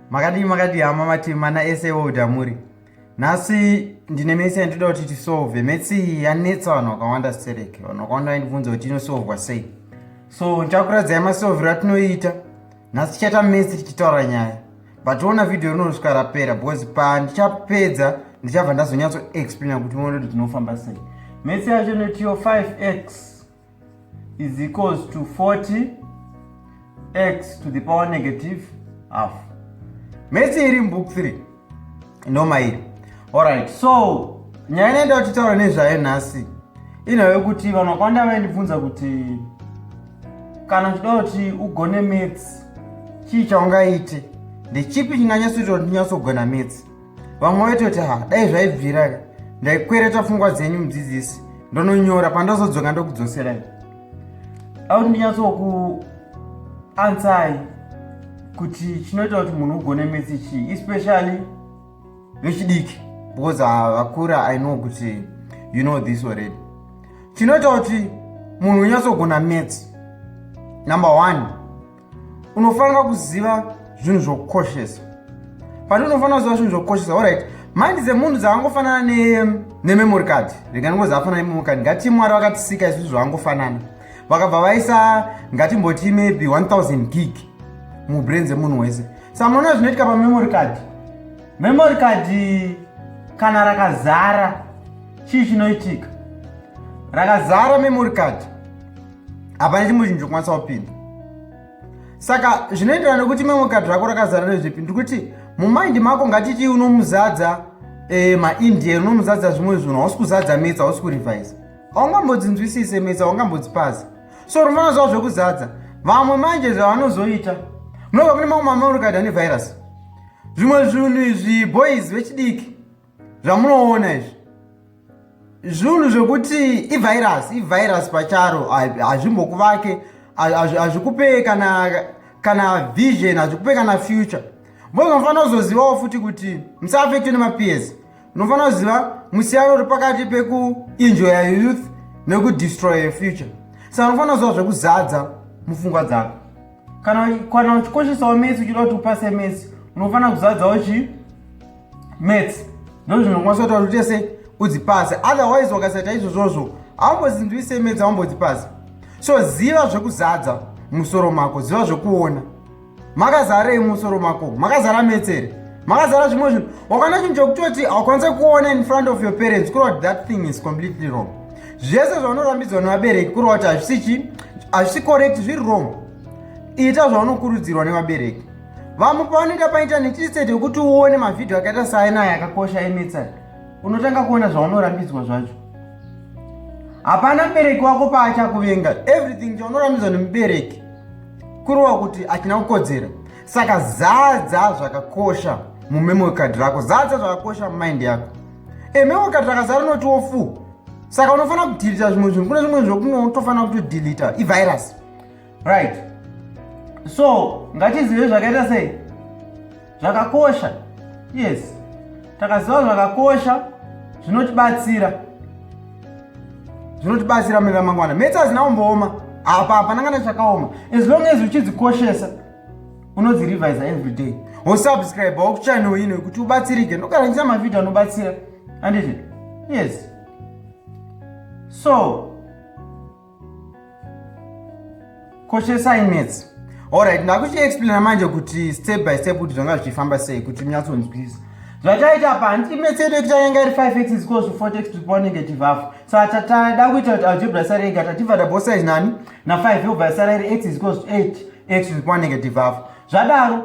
Makadi hama mati mana ese udhamuri. Nasi ndine mesi yandoda kuti tisolve. Mesi yanetsa vanhu vakawanda stereke. Vanhu vakawanda vaindibvunza kuti inosolvwa sei. So ndichakuradzai masolvero atinoita. Nasi tichaita mesi tichitaura nyaya. Batoona video rinosvika rapera because pandichapedza ndichabva ndazonyatso explain kuti muone kuti tinofamba sei. Mesi yacho netiyo 5x is equals to 40x to the power negative half. Mesi iri book 3 ndomairi. Alright, so nyaya inoenda kuti taura nezvayo nhasi inowe kuti vanhu vakawanda vaindibvunza kuti kana uchida kuti ugone maths chii chaungaite, ndechipi chinganyatsoita kuti ndinyatsogona maths. Vamwe vaitoti dai zvaibvira ndaikwereta pfungwa dzenyu mudzidzisi ndononyora pandazodzoka ndokudzoserai auti ndinyatsokuansai kuti chinoita kuti munhu ugone maths chii, especially vechidiki, because vakura I know kuti you know this already. Chinoita kuti munhu unyatsogona maths, number 1, unofanira kuziva zvinhu zvokukoshesa. Pati unofanira kuziva zvinhu zvokukoshesa. Alright, mind dzemunhu dzavangofanana nememory card, rekanongozi afanana nememory card. Ngati Mwari vakatisika isusu zvavangofanana, vakabva vaisa ngatimboti maybe 1000 gig mubrain dzemunhu wese. Saka munoona zvinoitika pamemory card. Memory card kana rakazara, chii chinoitika? Rakazara memory card, hapana chimwe chinhu chokwanisa kupinda. Saka zvinoenderana nekuti memory card rako rakazara nezvipi, ndikuti mumind mako ngatiti unomuzadza maindia, unomuzadza zvimwe zvinhu, hausi kuzadza maths, hausi kurevise, haungambodzinzwisise maths, haungambodzi-pasa. So unofanira zvavo zvekuzadza. Vamwe manje zvavanozoita, munobva kune mamwe mamemory card ane virus. Zvimwe zvinhu izvi boys vechidiki zvamunoona izvi zvinhu zvekuti ivirus pacharo, hazvimbokuvake, hazvikupe kana vision, hazvikupe kana future. Boys unofanira kuzozivawo futi kuti musaafectwe nemapeers. Unofanira kuziva musiyano uri pakati pekuenjoy your youth nekudestroy your future. Saka unofanira kuziva zvekuzadza mupfungwa dzako. Kana uchikoshesawo maths, uchida kuti upase maths, unofanira kuzadzawo maths. Ndozvo zvinokwanisa kutaura kuti tese udzipase. Otherwise wakasaita izvozvozvo haumbozinzwise maths, haumbodzipase. So ziva zvekuzadza musoro mako, ziva zvekuona. Makazarei musoro mako? Makazara maths here? Makazara zvimwe zvinhu? Wakana chinhu chokutoti haukwanise kuona in front of your parents, kureva kuti that thing is completely wrong. Zvese zvaunorambidzwa nevabereki kureva kuti hazvisi correct, zviri wrong. Ita zvaunokurudzirwa nevabereki. Vamwe pavanoenda paintaneti instead yekuti uone mavhidhiyo akaita saanaya akakosha emaths, unotanga kuona zvaunorambidzwa zvacho. Hapana mubereki wako paachakuvenga. Everything chaunorambidzwa nemubereki kureva kuti achina kukodzera. Saka zadza zvakakosha mumemory card rako, zadza zvakakosha mumind yako. Memory card rakazara notiwo full. Saka unofanira kudhilita zvimwe zvinhu. Kune zvimwe zvokunotofanira kutodhilita, ivirus. Right. So ngatizive zvakaita sei zvakakosha. Yes, takaziva zvakakosha zvinotibatsira mune ramangwana. Maths hazina kumbooma, apa hapana kana chakaoma. As long as uchidzikoshesa unodzirevisa every day. Wosubscribe kuchannel ino kuti ubatsirike. Ndogara ndichita mavhidhiyo anobatsira, handiti? Yes. So koshesai maths. Alright, ndakuchiexplaina manje kuti step by step kuti zvanga zvichifamba sei kuti munyatsonzwisisa. Zvataita apa handiti maths yedu yekuti yanga iri 5x is equals to 4x to the power negative half. Saka tada kuita kuti algebra isare yega, tativhada both sides nani na5 yobva isara iri x is equals to 8x to the power negative half. Zvadaro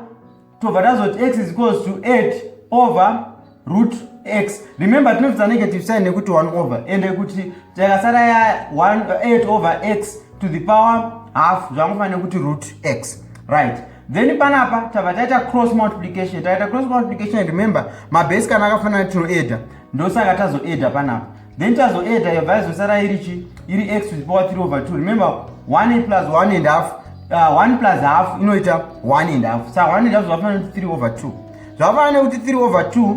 tobva tazoti x is equals to 8 over root x. Remember tinobvisa negative sign nekuti 1 over, ende kuti takasara ya 8 over x to the power half zvangofanira kuti root x. Right, then panapa tabva taita cross multiplication. Remember mabase kana akafanana tinoedha, ndosaka tazoedha panapa. Then tazoedha yobva yazosara iri x to the power 3 over 2. Remember 1 plus 1 and half, 1 plus half inoita 1 and half. Saka 1 and half zvafanana kuti 3 over 2. Zvafanana kuti 3 over 2,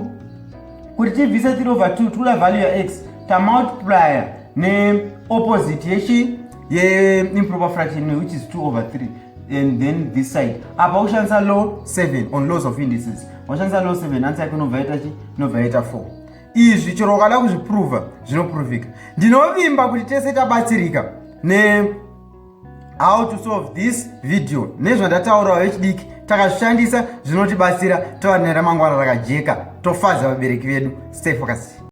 kuti tibvise 3 over 2 tula value ya x tamultiplya ne opposite yechi ye improper fraction which is 2 over 3. and then this side. Apa ushandisa law 7 on laws of indices. Washandisa law 7 answer yako inobva yaita chi? Inobva yaita 4. Izvi chero wakada kuzviprova zvinoprovika. Ndinovimba kuti tese tabatsirika ne how to solve this video. Nezvandataurawo vechidiki takazvishandisa zvinotibatsira tova neramangwana rakajeka, tofadza vabereki vedu. Stay focused.